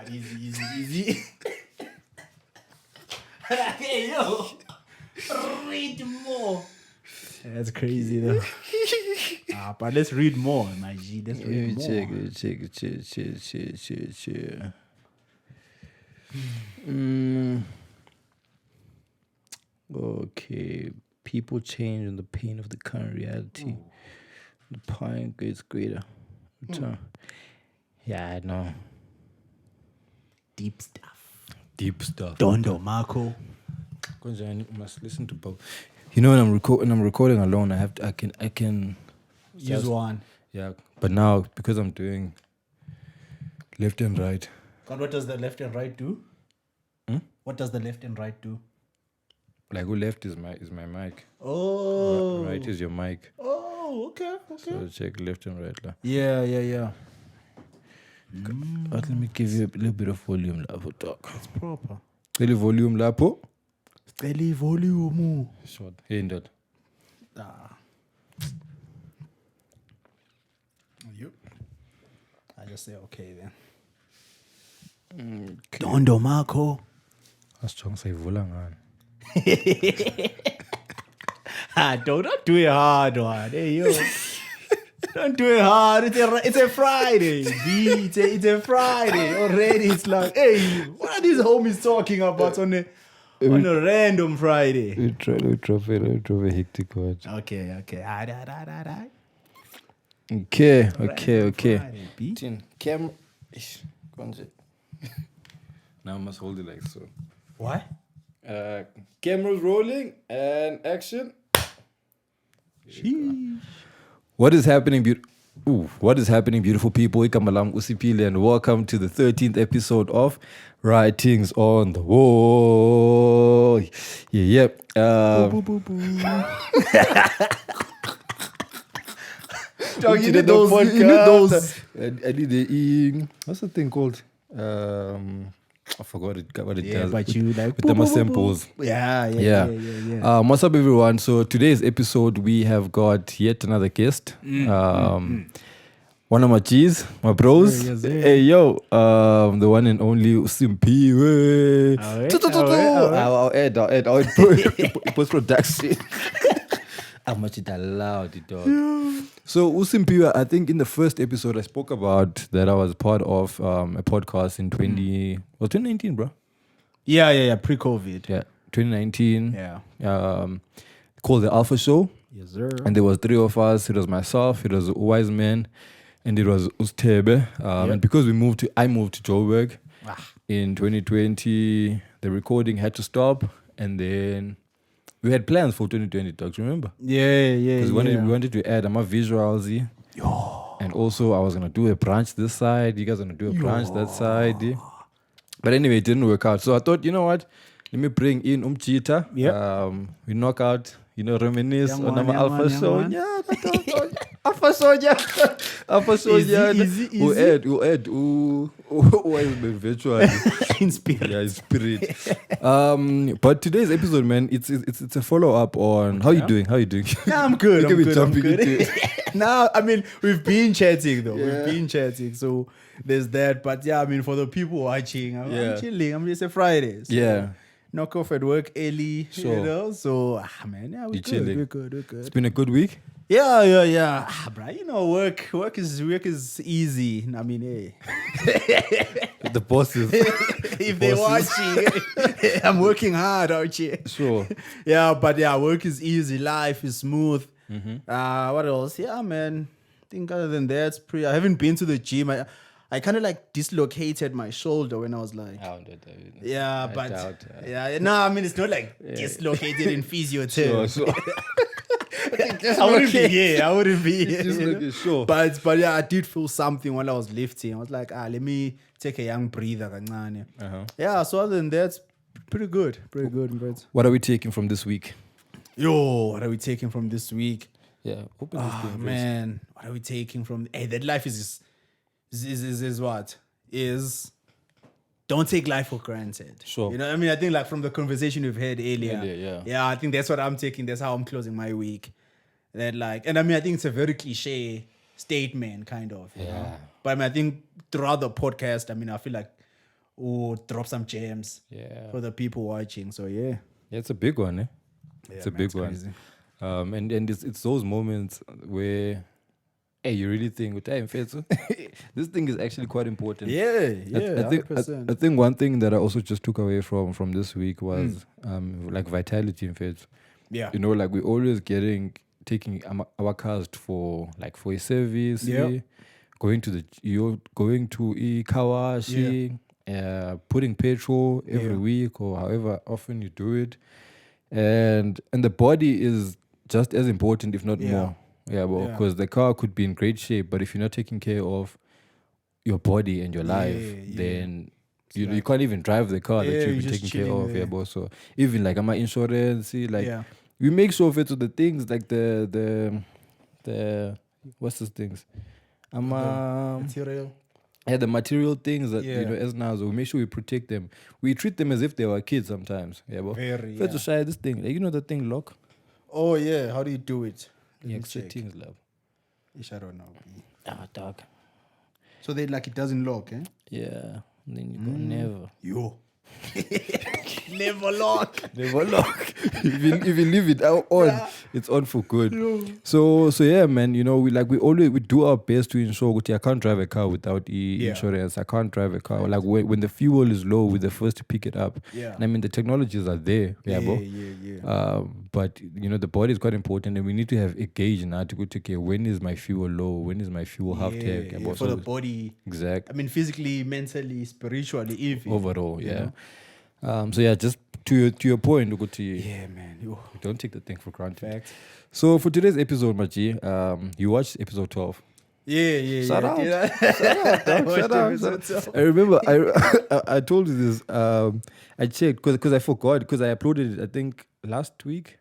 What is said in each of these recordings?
Easy. Hey, yo. Read more. That's crazy, though. But let's read more, my G. Let's read more. Check. Okay. People change in the pain of the current reality. The pine gets greater. Yeah, I know. Deep stuff. Dondo Marco. I must listen to both. You know, when I'm recording alone, I can Use one. Yeah, but now because I'm doing left and right. God, what does the left and right do? What does the left and right do? Like, who left is my mic. Oh. Right is your mic. Oh, okay. So check left and right. Yeah. But let me give you a little bit of volume for talk. It's proper. Little volume lapo. Steady volume. Short. Hey, that. Yep. I just say okay then. Okay. Dondo Marco. Strong say volangan. Don't do it hard, one. Hey, yo. Don't do it hard. It's a Friday. B. It's a Friday. Already it's like, hey, what are these homies talking about on a random Friday? We drove a hectic one. Okay. Okay. Friday, B. Camera. Now I must hold it like so. Why? Cameras rolling and action. Sheesh. What is happening, beautiful people? Ikamalам Usiphile, and welcome to the 13th episode of Writings on the Wall. Yeah. Dog, you need those. I need the what's the thing called? I forgot what it does. But you like with the samples. Yeah. What's up, everyone? So today's episode, we have got yet another guest. One of my G's, my bros. Yes, Hey, yo, the one and only Simphiwe. I'll add post-production. How much it allowed, dog. So Usiphile, I think in the first episode I spoke about that I was part of a podcast in 2019, bro. Yeah, pre-COVID. Yeah, 2019. Yeah. Called the Alpha Show. Yes, sir. And there was three of us. It was myself, it was Wise Man, and it was Ustebe. And because I moved to Joburg in 2020, the recording had to stop, and then we had plans for 2020, dogs, remember? Yeah. Because we wanted to add my visuals. And also I was going to do a branch this side. You guys are going to do a branch that side. But anyway, it didn't work out. So I thought, you know what? Let me bring in Cheetah. We knock out, reminisce on our Alpha Show. Yeah, Alpha Soldier. Easy. Who add, who has been virtually. In spirit. Yeah, in spirit. But today's episode, man, it's a follow-up on how you doing? Nah, I'm good. I'm good. Into it. Nah, I mean, we've been chatting though. So there's that. But yeah, I mean, for the people watching, I'm chilling. It's a Friday. So knock off at work early, So, man, yeah, we're chilling. We're good. It's been a good week. Yeah. Bro, work is easy. I mean, hey. The bosses. If they're watching, I'm working hard, aren't you? Sure. Work is easy. Life is smooth. What else? Yeah, man. I think other than that, I haven't been to the gym. I kind of like dislocated my shoulder when I was like, it's not like dislocated in physio terms. Sure. I wouldn't be here. Sure. But I did feel something while I was lifting. I was like, let me take a young breather. Yeah, so other than that, pretty good. What are we taking from this week? What are we taking from this week? Yeah, open this thing, man. What are we taking from? Hey, that life is what? Don't take life for granted. Sure. You know what I mean? I think like from the conversation we've had earlier. Yeah, I think that's what I'm taking. That's how I'm closing my week. That like, and I mean, I think it's a very cliche statement, kind of. You know? But I mean, I think throughout the podcast, I mean, I feel like or drop some gems Yeah. for the people watching. So yeah, It's a big one, eh? yeah, It's a man, big it's one. crazy. And it's those moments where, hey, you really think, hey, Mfethu, this thing is actually quite important. Yeah, yeah, I think 100%. I think one thing that I also just took away from this week was like vitality in faith. Yeah, You know, like we're always taking our cars for a service, Yep. going to a car wash, putting petrol every week or however often you do it, and the body is just as important, if not more. Yeah, well, Yeah. because the car could be in great shape, but if you're not taking care of your body and your life, then you can't even drive the car that Yeah, you've you're been just taking care chilling of. there. Yeah, but so even like my insurance, see, like Yeah. we make sure of it to the things like the what's those things? Material. Yeah, the material things that Yeah. as now, so we make sure we protect them. We treat them as if they were kids sometimes. Yeah, but Very, first to shy this thing, like, the thing lock. Oh yeah, how do you do it? Let Yeah, me check. settings, love. Ish, I don't know. Dog. So they like it doesn't lock, eh? Yeah, and then you go never. Yo. Never lock. Never lock. if you leave it on, it's on for good. So yeah, man. We do our best to ensure that I can't drive a car without insurance. I can't drive a car. Like when the fuel is low, we're the first to pick it up. Yeah. And I mean the technologies are there. Yeah, bro. Yeah. But the body is quite important, and we need to have a gauge now to go to okay, when is my fuel low? When is my fuel half tank? Yeah, for the body. Exactly. I mean, physically, mentally, spiritually, even. Overall, yeah. So yeah, just to your point, Yeah, man. Yo. don't take the thing for granted. Fact. So for today's episode, Maji, you watched episode 12. Yeah. Shout out. Yeah. Dog. Shout out. I remember I told you this. I checked because I forgot because I uploaded it I think last week.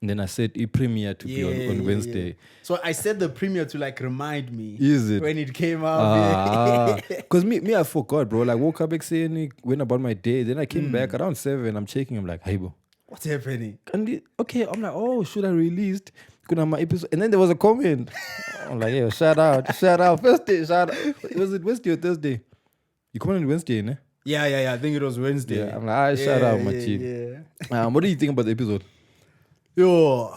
And then I said premiere to be on Wednesday. Yeah. So I said the premiere to like remind me. Is it? When it came out. Because me I forgot, bro. Like woke up saying went about my day. Then I came back around 7. I'm checking. I'm like, hey, bro. What's happening? And okay, I'm like, oh, should I released? Gonna have my episode. And then there was a comment. I'm like, yeah, shout out. First day, shout out. Was it Wednesday or Thursday? You commented Wednesday, ne? Yeah. I think it was Wednesday. Yeah, I'm like, shout out, my team. Yeah. What do you think about the episode? Yo,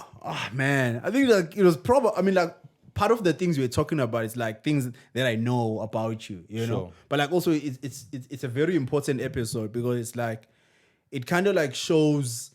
man. I think like it was probably, I mean, like part of the things we're talking about is like things that I know about you, you know? Sure. But like also it's a very important episode because it's like, it kind of like shows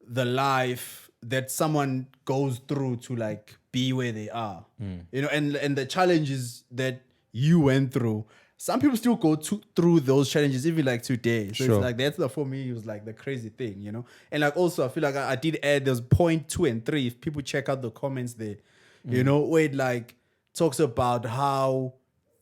the life that someone goes through to like be where they are, you know, and the challenges that you went through. Some people still go through those challenges even like today. So Sure. it's like that's for me, it was like the crazy thing, you know. And like also I feel like I did add there's point 2 and 3. If people check out the comments there, you know, where it like talks about how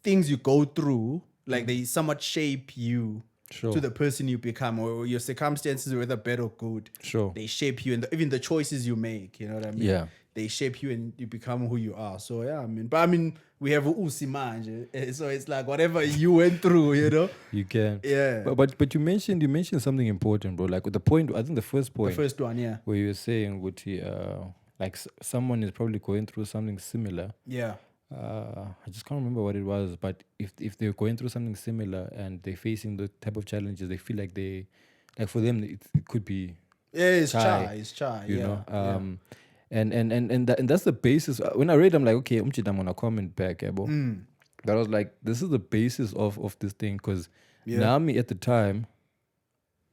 things you go through, like they somewhat shape you Sure. to the person you become, or your circumstances, whether bad or good. Sure. They shape you, and even the choices you make, you know what I mean? Yeah. They shape you and you become who you are. So yeah, I mean, we have Usiphile, so it's like whatever you went through, you know. You can. Yeah. But you mentioned something important, bro. Like with the point, I think the first point. The first one, yeah. Where you were saying, like someone is probably going through something similar. Yeah. I just can't remember what it was, but if they're going through something similar and they're facing the type of challenges, they feel like for them it could be it's chai, chai, you yeah. know. And that's the basis. When I read, I'm like, okay, I'm gonna comment back, bro. But I was like, this is the basis of this thing, because Naomi at the time,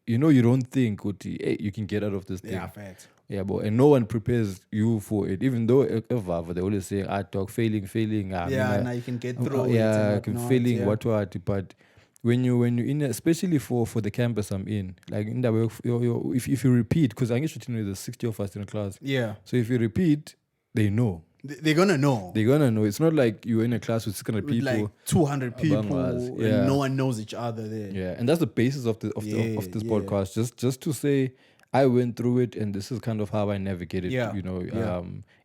you don't think hey, you can get out of this thing. Yeah, fact. Yeah, but and no one prepares you for it. Even though they always say, talk failing. Now you can get through it. Yeah, and can whatnot, failing yeah. what. But when you in, especially for the campus I'm in, like in that way, if you repeat, because I guess there's 60 of us in a class. Yeah. So if you repeat, they know. They're gonna know. They're gonna know. It's not like you're in a class with 600 With people. like 200 people, Yeah. and no one knows each other there. Yeah, and that's the basis of this podcast. Just to say, I went through it, and this is kind of how I navigated. Yeah.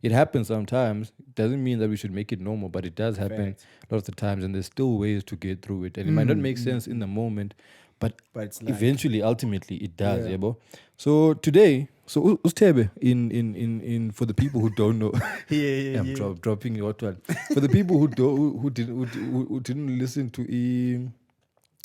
It happens sometimes. Doesn't mean that we should make it normal, but it does happen a lot of the times, and there's still ways to get through it. And it might not make sense in the moment, but it's like, eventually, ultimately, it does. Yeah, bro. So today, Ustebe in for the people who don't know. I'm dropping what one for the people who didn't listen to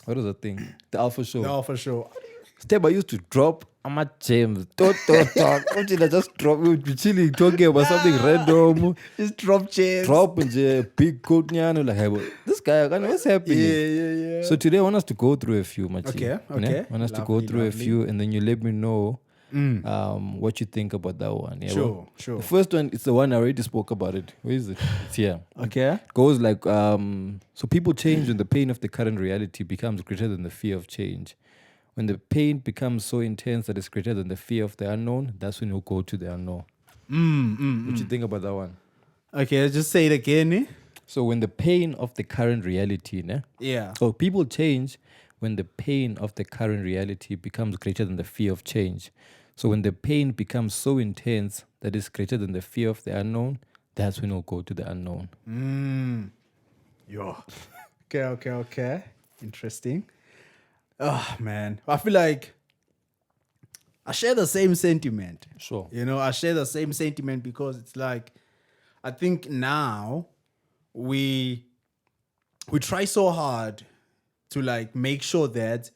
What was that thing? The Alpha Show. No, for sure. Step, I used to drop. I'm a James. Talk. What did I just drop? We would be chilling, talking about something random. Just drop chairs. Drop and big coat. Like, hey, this guy, what's happening? Yeah. So today I want us to go through a few, Machi. Okay. I want us to go through a few, and then you let me know what you think about that one. Yeah, Sure. The first one, it's the one I already spoke about it. Where is it? It's here. Okay. Goes like, so people change when the pain of the current reality becomes greater than the fear of change. When the pain becomes so intense that it's greater than the fear of the unknown, that's when you'll go to the unknown. What you think about that one? Okay, let's just say it again. So when the pain of the current reality, Yeah. so people change when the pain of the current reality becomes greater than the fear of change. So when the pain becomes so intense that it's greater than the fear of the unknown, that's when we'll go to the unknown. Yo. Okay. Interesting. Oh, man. I feel like I share the same sentiment. Sure. I share the same sentiment because it's like, I think now we try so hard to like make sure that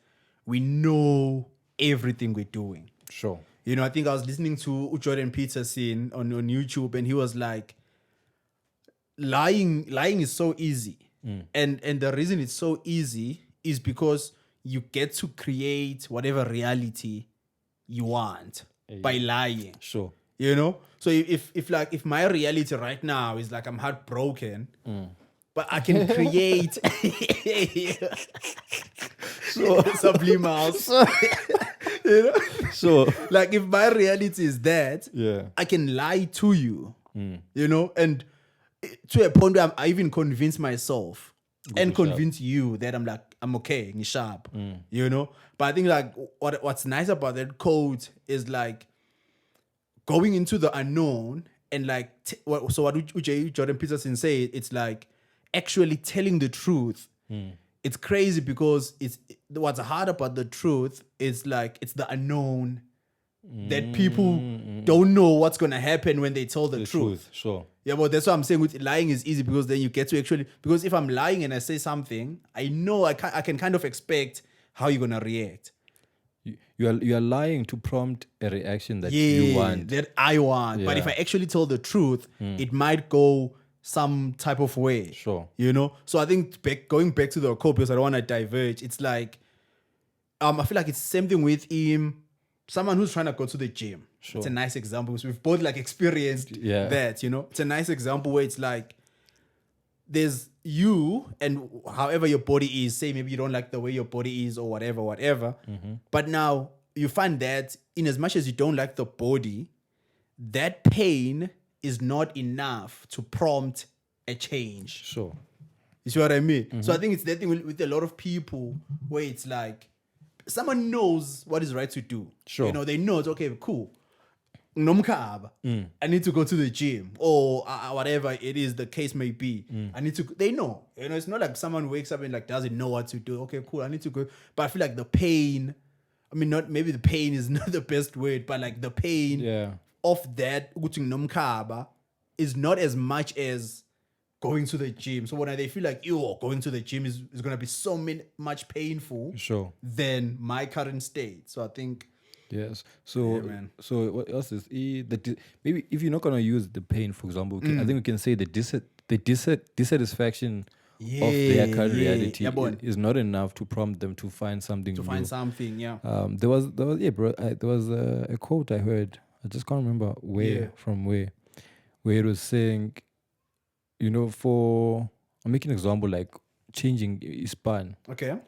we know everything we're doing. Sure. I think I was listening to Jordan Peterson on YouTube, and he was like, lying is so easy. And the reason it's so easy is because you get to create whatever reality you want by lying. Sure. So if my reality right now is like I'm heartbroken, but I can create subliminals. So Like if my reality is that, I can lie to you, and to a point where I even convince myself and convince you that I'm okay, I'm sharp, But I think like what's nice about that quote is like going into the unknown and like what Jordan Peterson said, it's like actually telling the truth. It's crazy because what's hard about the truth is like it's the unknown that people don't know what's gonna happen when they tell the truth. Sure. Yeah, but that's what I'm saying with lying is easy because then you get to actually, because if I'm lying and I say something, I know I can kind of expect how you're gonna react. You are lying to prompt a reaction that you want. That I want. Yeah. But if I actually tell the truth, it might go some type of way. Sure. So I think going back to the quote, because I don't want to diverge, it's like I feel like it's the same thing with someone who's trying to go to the gym. Sure. It's a nice example because we've both like experienced that, It's a nice example where it's like there's you and however your body is, say maybe you don't like the way your body is or whatever. But now you find that in as much as you don't like the body, that pain is not enough to prompt a change. Sure. You see what I mean? So I think it's that thing with a lot of people where it's like someone knows what is right to do. Sure. They know it's okay, cool. I need to go to the gym or whatever it is the case may be. They know. It's not like someone wakes up and like doesn't know what to do. Okay, cool, I need to go. But I feel like the pain, maybe the pain is not the best word, but like the pain of that is not as much as going to the gym. So when they feel like going to the gym is going to be so much painful than my current state. So I think yes. So so what else is maybe if you're not gonna use the pain, for example, I think we can say the dissatisfaction of their current reality is not enough to prompt them to find something. There was a quote I heard. I just can't remember where it was saying, I'm making an example like changing span. Okay.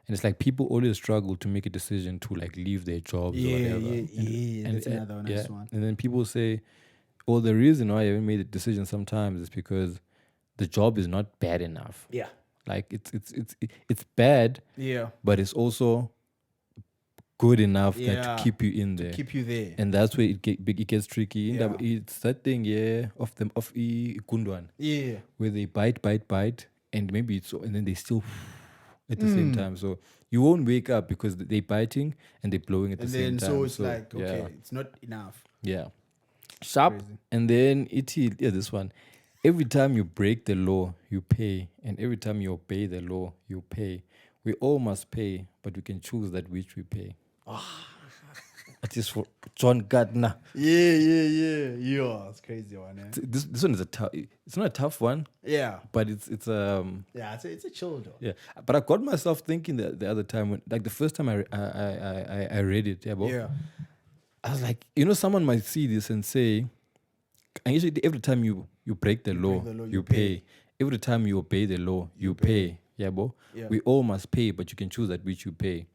And it's like people always struggle to make a decision to like leave their jobs or whatever. And that's another nice one. And then people say, well, the reason why I haven't made a decision sometimes is because the job is not bad enough. Yeah. Like it's bad. Yeah. But it's also good enough to keep you in there. Keep you there. And that's where it gets tricky. Yeah. It's that thing, of Kundwan. Yeah. Where they bite, and maybe and then they still at the same time. So you won't wake up because they're biting and they're blowing at the same time. So it's like, okay, it's not enough. Yeah. Sharp. And then this one. Every time you break the law, you pay. And every time you obey the law, you pay. We all must pay, but we can choose that which we pay. That is for John Gardner. Yeah, it's crazy one. Eh? This one is a tough. It's not a tough one, Yeah, but it's yeah, it's a chill though. yeah. But I got myself thinking that the other time when, like the first time I read it, yeah, bro. Yeah, I was like, someone might see this and say, and usually every time you break the law, you pay. Every time you obey the law, you pay. Yeah, bro. Yeah. We all must pay, but you can choose that which you pay.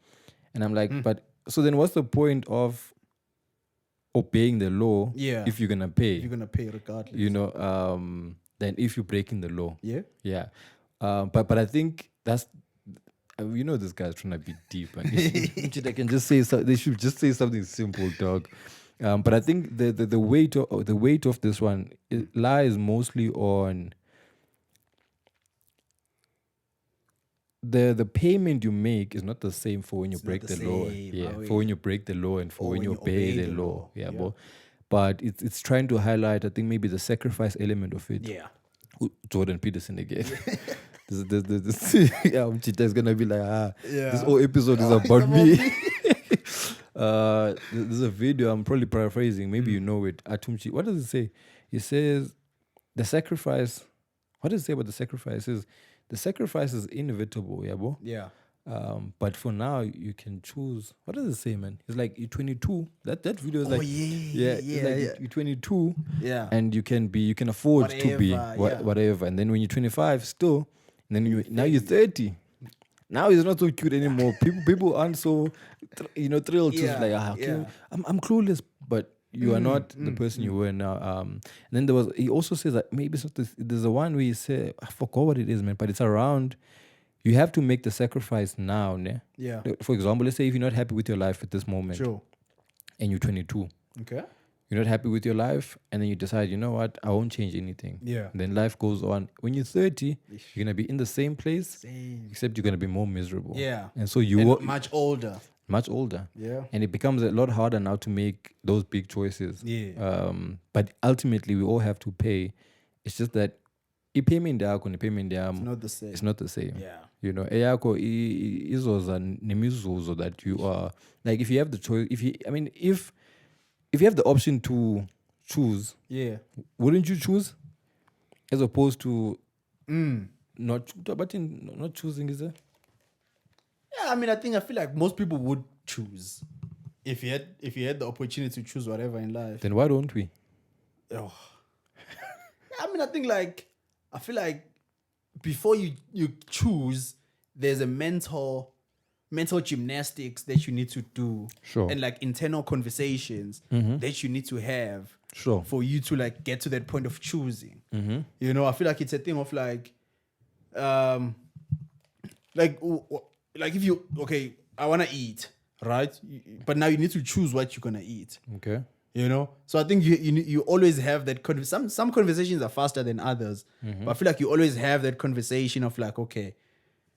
And I'm like, but so then what's the point of obeying the law if you're gonna pay? you're gonna pay regardless. Then if you're breaking the law. Yeah. Yeah. But I think that's this guy's trying to be deep, and they can just say they should just say something simple, dog. But I think the weight of this one lies mostly on the payment you make is not the same for when you break the law. Yeah, for when you break the law and for when you obey the law. Yeah, bro. But it's trying to highlight, I think, maybe the sacrifice element of it. Yeah. Jordan Peterson again. This is gonna be like, this whole episode is about me. There's a video, I'm probably paraphrasing, maybe you know it. Atumchi, what does it say? It says the sacrifice. What does it say about the sacrifice? It says the sacrifice is inevitable, yeah, bro. Yeah. But for now, you can choose. What does it say, man? It's like you're 22. That video is like, you're 22. Yeah. And you can afford to be whatever. And then when you're 25, still, and then now you're 30. Now it's not so cute anymore. People aren't so, thrilled. Yeah. Just like, I'm clueless, but you are not the person you were now. And then he also says that maybe it's not this, there's a one where he said, I forgot what it is, man, but it's around. You have to make the sacrifice now, ne? Yeah. For example, let's say if you're not happy with your life at this moment, Sure. and you're 22, Okay. you're not happy with your life, and then you decide, you know what, I won't change anything. Yeah. And then life goes on. When you're 30, you're gonna be in the same place, except you're gonna be more miserable. Yeah. And so you are much older. much older. Yeah. And it becomes a lot harder now to make those big choices. Yeah. But ultimately, we all have to pay. It's just that It's not the same. It's not the same. Yeah. Eyakho izoza nemizuzo that you are like, if you have the choice, if you have the option to choose, wouldn't you choose? As opposed to not choosing, is it? Yeah, I feel like most people would choose if you had the opportunity to choose whatever in life. Then why don't we? Oh. I feel like before you choose, there's a mental gymnastics that you need to do. Sure. And like internal conversations that you need to have. Sure. For you to like get to that point of choosing. I feel like it's a thing of like if you, I want to eat, right? But now you need to choose what you're going to eat. Okay. So I think you always have that some conversations are faster than others, but I feel like you always have that conversation of like, okay,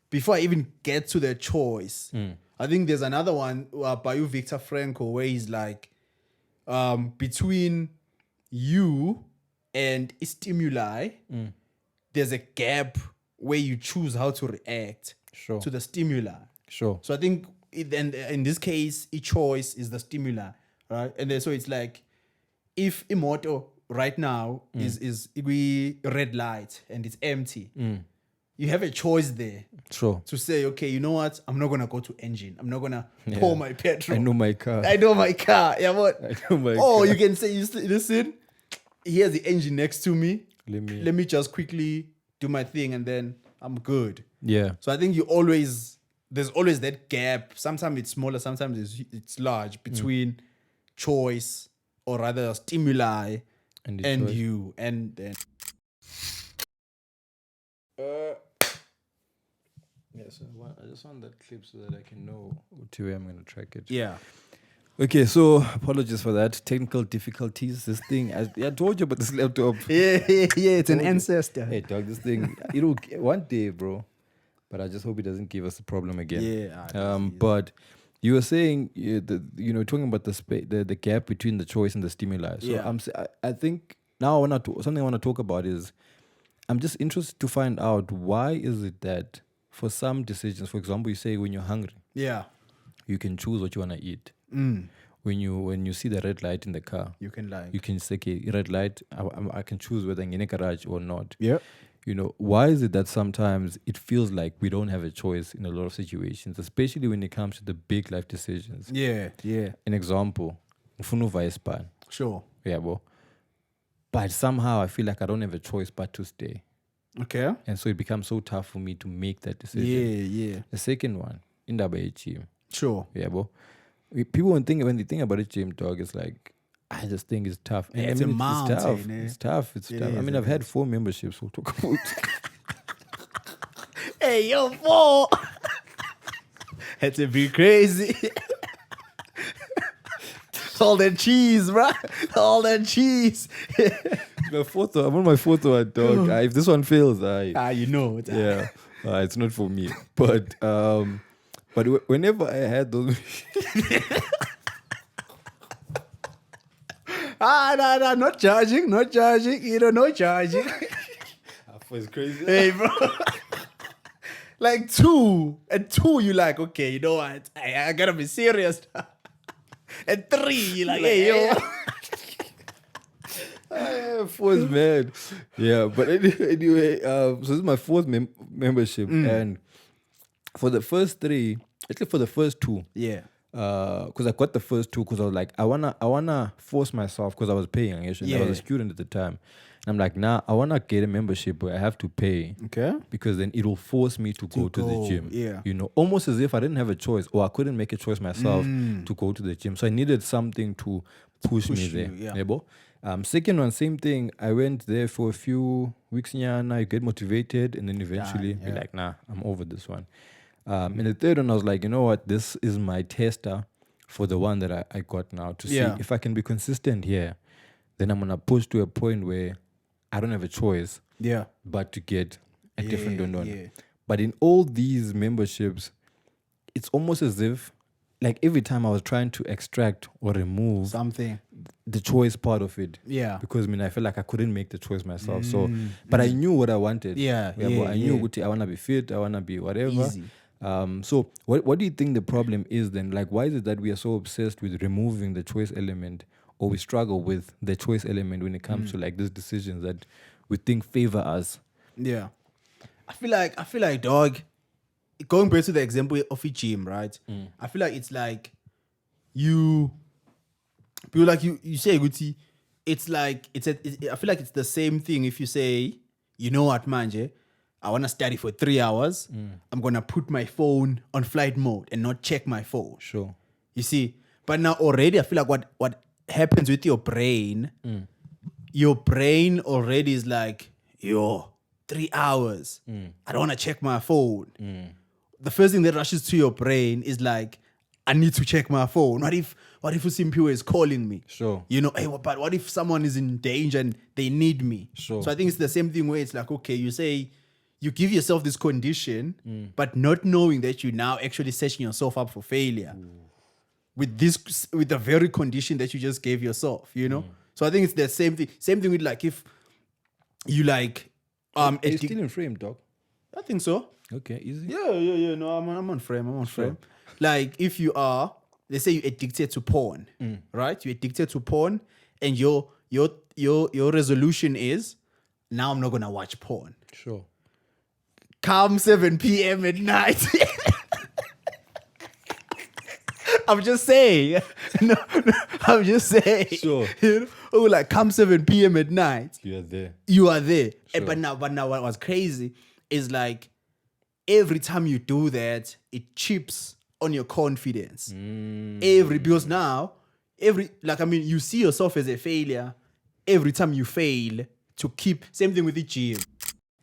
before I even get to the choice, I think there's another one by Viktor Frankl where he's like, between you and stimuli, there's a gap where you choose how to react to the stimuli. Sure. So I think in this case, each choice is the stimuli. Right, and then so it's like, if Imoto right now is red light and it's empty, you have a choice there. Sure. To say, okay, you know what? I'm not gonna go to engine. I'm not gonna pour my petrol. I know my car. Yeah, what? I know my car. Oh, you can say, listen, here's the engine next to me. Let me just quickly do my thing and then I'm good. Yeah. So I think there's always that gap. Sometimes it's smaller, sometimes it's large between choice, or rather stimuli, and you, and then so I just want that clip so that I can know which way I'm going to track it. Yeah. Okay, so apologies for that. Technical difficulties. This thing, I told you about this laptop. Yeah, it's an ancestor. Hey, dog, this thing, it'll one day, bro. But I just hope it doesn't give us a problem again. Yeah. But you were saying, talking about the gap between the choice and the stimuli. So I think now something I want to talk about is, I'm just interested to find out, why is it that for some decisions, for example, you say when you're hungry, Yeah. you can choose what you want to eat. When you see the red light in the car, You can like. you can say, okay, red light, I can choose whether I'm in a garage or not. Yeah. You know, why is it that sometimes it feels like we don't have a choice in a lot of situations, especially when it comes to the big life decisions? Yeah. Yeah. An example, ngifuna uva ispan. Sure. Yeah, bo. But somehow I feel like I don't have a choice but to stay. Okay. And so it becomes so tough for me to make that decision. Yeah. The second one, indaba ye-gym. Sure. Yeah, bo. People when they think about a gym, dog, it's like, I just think it's tough. Yeah, it's a mountain, it's tough. eh? It's tough. It's It tough. I is, mean, it I've had 4 memberships. We'll talk about. Hey, yo, 4. Had to be crazy. All that cheese, bro. All that cheese. My fourth one. I'm on my 4th one, dog. If this one fails, You know. yeah, it's not for me. But whenever I had those. No, not judging. You know, no judging. It's crazy. Hey, bro. Like 2. At 2, you like, okay, you know what? I gotta be serious. At 3, you like, hey, yo. 4 is mad. Yeah, but anyway, so this is my 4th membership, and for the first 3, actually for the first 2, Yeah. because I got the first 2 because I was like, I wanna force myself because I was paying. Actually, I was a student at the time, and I'm like, nah, I wanna get a membership where I have to pay. Okay. Because then it will force me to go to the gym. Yeah. You know, almost as if I didn't have a choice or I couldn't make a choice myself to go to the gym. So I needed something to push me there. you, yeah. Yabo? Second one, same thing. I went there for a few weeks, nyana, you get motivated, and then eventually be like, nah, I'm over this one. And the third one, I was like, you know what? This is my tester for the one that I got now to see if I can be consistent here. Then I'm going to push to a point where I don't have a choice but to get a different one. Yeah. But in all these memberships, it's almost as if, like every time I was trying to extract or remove Something. the choice part of it. Yeah. Because I felt like I couldn't make the choice myself. But I knew what I wanted. Yeah, but I knew I want to be fit, I want to be whatever. Easy. So what do you think the problem is then? Like, why is it that we are so obsessed with removing the choice element, or we struggle with the choice element when it comes to like these decisions that we think favor us? Yeah. I feel like, dog, going back to the example of a gym, right? I feel like it's like you say, Guti, it's like, I feel like it's the same thing if you say, you know what, manje, I want to study for 3 hours. I'm going to put my phone on flight mode and not check my phone. Sure. You see? But now already I feel like what happens with your brain already is like, 3 hours. I don't want to check my phone. The first thing that rushes to your brain is like, I need to check my phone. What if Simphiwe is calling me? Sure. You know, hey, but what if someone is in danger and they need me? Sure. So I think it's the same thing where it's like, okay, you say, you give yourself this condition, but not knowing that you're now actually setting yourself up for failure with the very condition that you just gave yourself, you know? So I think it's the same thing. Same thing with like if you like Are you still in frame, dog? I think so. Okay, easy. Yeah. No, I'm on frame. Frame. Like if you are, let's say you're addicted to porn, right? You're addicted to porn, and your resolution is, now I'm not gonna watch porn. Sure. Come 7 p.m. at night. I'm just saying. No, I'm just saying. Sure. You know? Oh, like come 7 p.m. at night. You are there. You are there. Sure. But now what was crazy is like every time you do that, it chips on your confidence. Because now, you see yourself as a failure every time you fail to keep. Same thing with the gym.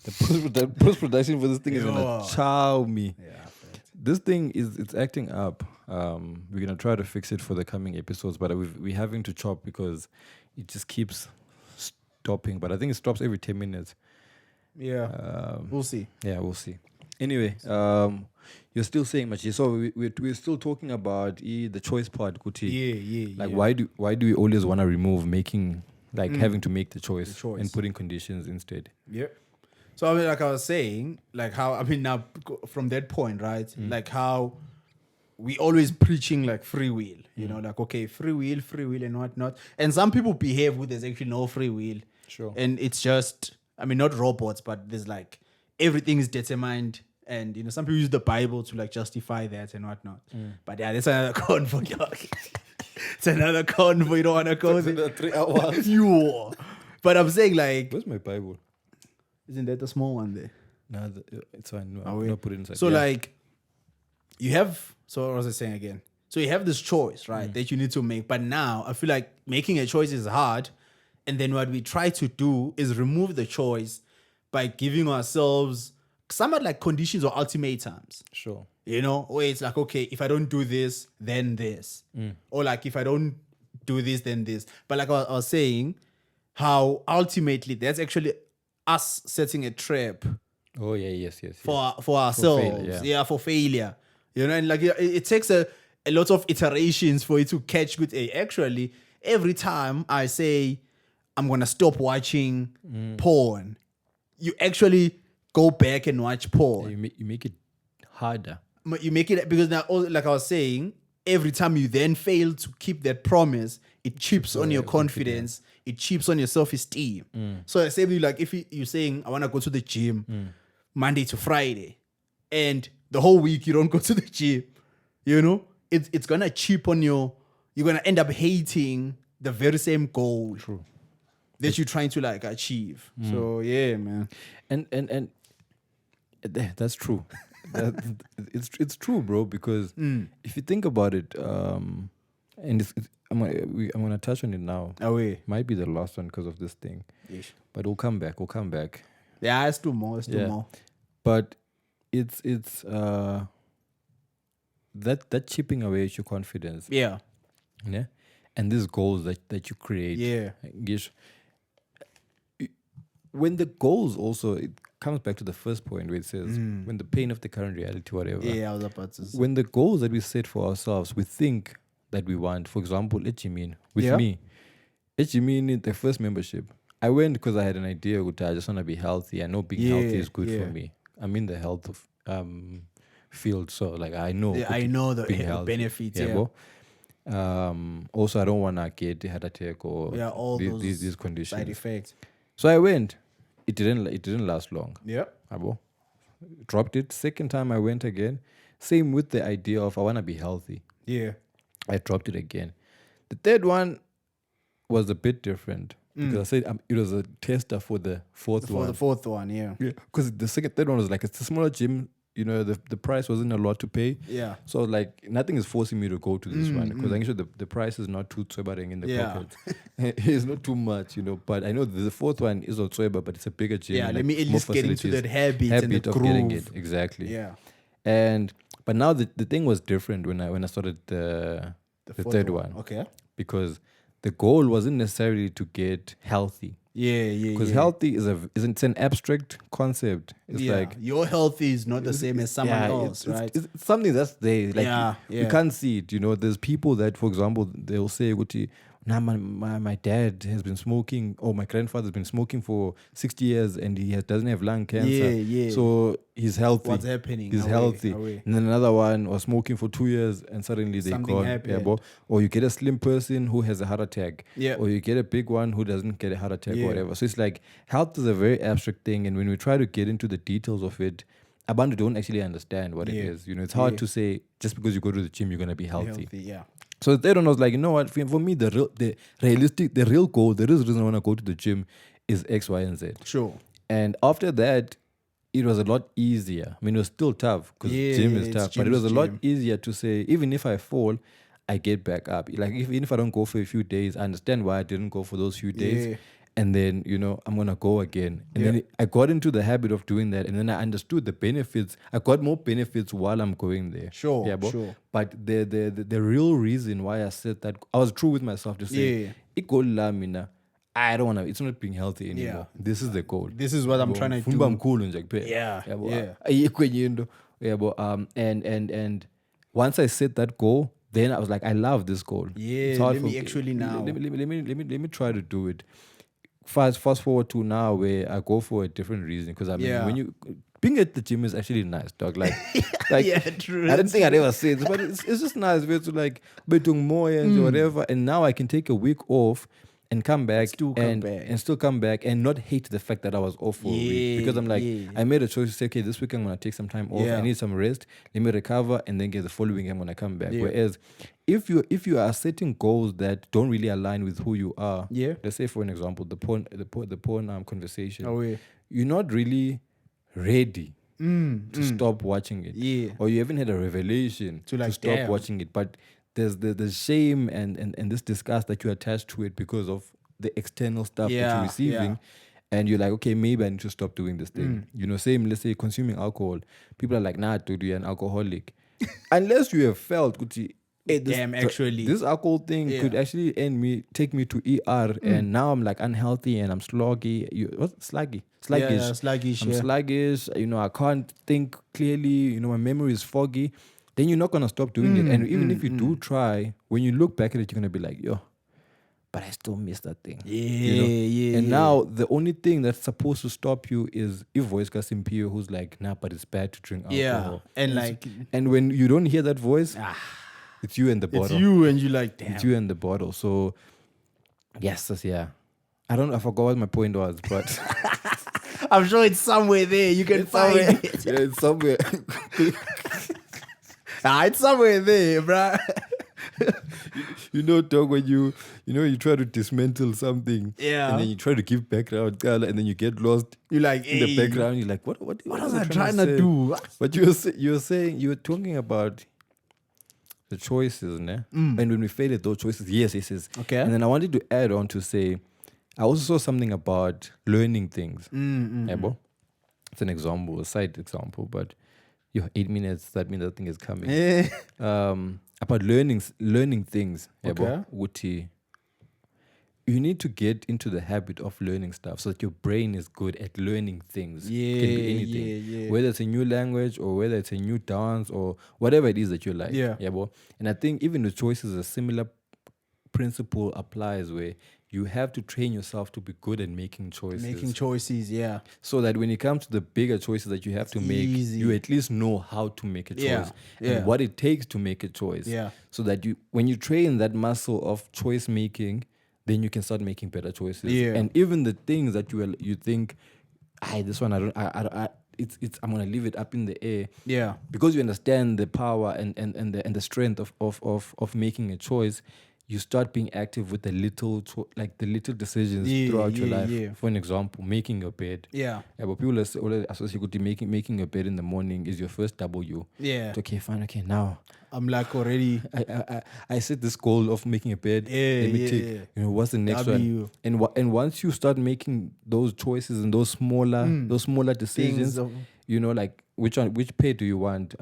The post-production for this thing is gonna chow me. Yeah. This thing it's acting up. We're gonna try to fix it for the coming episodes, but we're having to chop because it just keeps stopping. But I think it stops every 10 minutes. Yeah. We'll see. Yeah, we'll see. Anyway, you're still saying much. So we're still talking about the choice part, Kuti. Yeah. Like why do we always want to remove making having to make the choice and putting conditions instead? Yeah. So I mean, like I was saying, like how I mean now from that point, right? Like how we always preaching like free will, you know, like okay, free will and whatnot. And some people behave with there's actually no free will. Sure. And it's just, I mean, not robots, but there's like everything is determined. And you know, some people use the Bible to like justify that and whatnot. But yeah, that's another convo. It's another convo. You don't want to go there. 3 hours. You. But I'm saying like, Where's my Bible? isn't that the small one there? No, it's fine. No, Oh, I'm not put it inside. So Yeah. like, you have. So what was I saying again? So you have this choice, right, that you need to make. But now I feel like making a choice is hard. And then what we try to do is remove the choice by giving ourselves somewhat like conditions or ultimatums. Sure. You know, where it's like, okay, if I don't do this, then this. Or like, if I don't do this, then this. But like I was saying, how ultimately that's actually us setting a trap Oh yeah, yes. for ourselves. failure. For failure. You know, and like it takes a lot of iterations for you to catch good. Actually, every time I say I'm gonna stop watching porn, you actually go back and watch porn. You make it harder. You make it because now, like I was saying, every time you then fail to keep that promise, it chips on your confidence. It chips on your self-esteem. So I say, like, if you're saying I want to go to the gym Monday to Friday, and the whole week you don't go to the gym, you know, it's gonna chip on your. You're gonna end up hating the very same goal that you're trying to like achieve. So yeah, man. And that's true. It's true, bro. Because if you think about it, and I'm gonna touch on it now. Away. Might be the last one because of this thing, but we'll come back. Yeah, it's two more. More. But it's that chipping away at your confidence. Yeah. Yeah. And these goals that you create. Yeah. Gish, when the goals also, it comes back to the first point where it says when the pain of the current reality, whatever. Yeah, I was about to say. When the goals that we set for ourselves, we think that we want. For example, Ejimin with me. Ejimin, the first membership. I went because I had an idea that I just want to be healthy. I know being healthy is good for me. I'm in the health of, field, so like I know. Yeah, I know the being healthy. benefits. Bro. Also, I don't want to get a heart attack or all these conditions. side effects. So I went. It didn't last long. Yeah. Dropped it. Second time I went again. Same with the idea of I want to be healthy. Yeah. I dropped it again. The third one was a bit different because I said it was a tester for the fourth one. For the fourth one, yeah. Because the third one was like it's a smaller gym. You know, the price wasn't a lot to pay. Yeah. So like nothing is forcing me to go to this one because I'm sure the price is not too tsoebering in the pocket. It's not too much, you know. But I know the fourth one is not tsoeba, but it's a bigger gym. Yeah, like let me at least get into that habit and the of groove. getting it exactly. Yeah. But now the thing was different when I started the third one. Okay. Because the goal wasn't necessarily to get healthy. Yeah. Because healthy it's an abstract concept. It's like your health is not the same as someone else, right? It's something that's there. Like you can't see it. You know, there's people that, for example, they'll say, "Nah, my dad has been smoking, or my grandfather's been smoking for 60 years, and he doesn't have lung cancer. Yeah. So he's healthy. What's happening? He's healthy." And then another one was smoking for 2 years, and suddenly they Something gone. happened. Or you get a slim person who has a heart attack. Yeah. Or you get a big one who doesn't get a heart attack or whatever. So it's like health is a very abstract thing, and when we try to get into the details of it, Abantu don't actually understand what it is. You know, it's hard to say just because you go to the gym you're gonna be healthy. So the third one was like, you know what? For me, the real goal, the real reason I want to go to the gym is X, Y, and Z. Sure. And after that, it was a lot easier. I mean, it was still tough because gym is tough, but it was a lot easier to say, even if I fall, I get back up. Like even if I don't go for a few days, I understand why I didn't go for those few days. Yeah. And then, you know, I'm going to go again. And then I got into the habit of doing that. And then I understood the benefits. I got more benefits while I'm going there. Sure. But the real reason why I said that, I was true with myself to say, I don't want to, it's not being healthy anymore. Yeah. This is the goal. This is what I'm trying to do. And once I set that goal, then I was like, I love this goal. Yeah, let me actually now. Let me try to do it. fast forward to now where I go for a different reason. Because I mean, Yeah. when you being at the gym is actually nice, dog. Like, like Yeah, true. I didn't think I'd ever say this, but it's just nice where to like be doing more and whatever. And now I can take a week off and come back Still come back. and still come back and not hate the fact that I was off for a week, because I'm like, I made a choice to say, okay, this week I'm gonna take some time off. Yeah. I need some rest. Let me recover, and then get the following week I'm gonna come back. Yeah. Whereas if you are setting goals that don't really align with who you are, Yeah. let's say for an example, the porn conversation, Oh, yeah. you're not really ready to stop watching it. Yeah. Or you haven't had a revelation To like, stop damn. watching it. But there's shame and this disgust that you attach to it because of the external stuff that Yeah, you're receiving. yeah. And you're like, okay, maybe I need to stop doing this thing. You know, same, let's say consuming alcohol. People are like, nah, dude, you're an alcoholic. Unless you have felt, Gucci, hey, Damn, actually. this alcohol thing could actually take me to ER, and now I'm like unhealthy and I'm sluggy. What's sluggy? Sluggish. Yeah, sluggish. I'm Yeah. sluggish. You know, I can't think clearly. You know, my memory is foggy. Then you're not gonna stop doing it. And even if you do try, when you look back at it, you're gonna be like, yo, but I still miss that thing. Yeah, You know? yeah. And yeah. now the only thing that's supposed to stop you is if voice got Simphiwe who's like, nah, but it's bad to drink alcohol. Yeah. And like, And when you don't hear that voice, it's you and the bottle. it's you, and you like, damn. It's you and the bottle. So yes, yeah. I forgot what my point was, but I'm sure it's somewhere there. You can find it. yeah, it's somewhere. It's somewhere there, bruh. You know, dog, when you try to dismantle something, Yeah. and then you try to give background color, and then you get lost You like, in the hey, background. You're like, what was I trying to say? do? But you were talking about the choices, ne? And when we fail at those choices, yes. Okay. And then I wanted to add on to say, I also saw something about learning things. Ebo? It's an example, a side example, but 8 minutes, that means that thing is coming. Yeah. About learning things. Okay. Yabo, Uti, you need to get into the habit of learning stuff so that your brain is good at learning things. Can be anything. yeah. Whether it's a new language or whether it's a new dance or whatever it is that you like. Yeah. Yabo. And I think even the choices, a similar principle applies where you have to train yourself to be good at making choices. Making choices, yeah. So that when it comes to the bigger choices that you have to make, easy. you at least know how to make a choice Yeah, yeah. and what it takes to make a choice. Yeah. So that when you train that muscle of choice making, then you can start making better choices. Yeah. And even the things that you think, this one I'm gonna leave it up in the air. Yeah. Because you understand the power and the strength of making a choice. You start being active with the little decisions throughout your life. Yeah. For an example, making your bed. Yeah. Yeah, but people always associate with making your bed in the morning is your first W. Yeah. It's okay, fine, okay, now I'm like already. I set this goal of making a bed. Yeah, Let me yeah, take, yeah. what's the next W. one? And once you start making those choices and those smaller decisions, like which pay do you want?